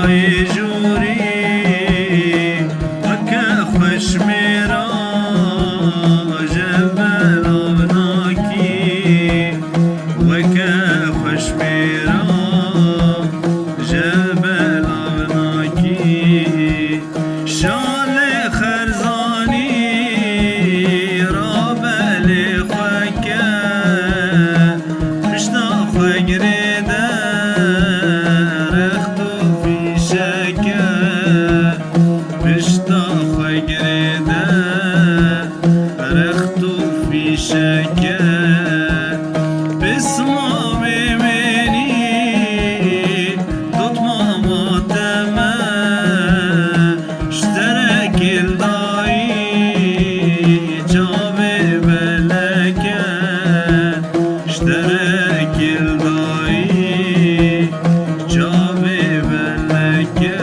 دای جوری وکه خوش میرا جبل آبناکی وکه خوش میرا جبل آبناکی شال خرزانی را بلی خوکه پشتا خوگری در اختو فیشکه پشتا خوگری در اختو فیشکه بسما ببینی دوت ماماتمه اشترك الضاي جابي بلكه اشترك الضاي جابي بلكه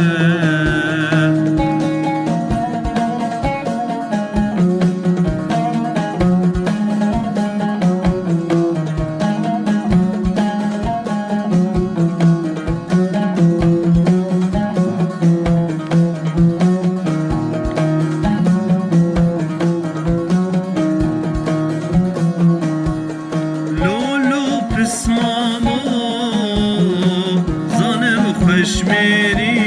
اسمامو زانم خوش میری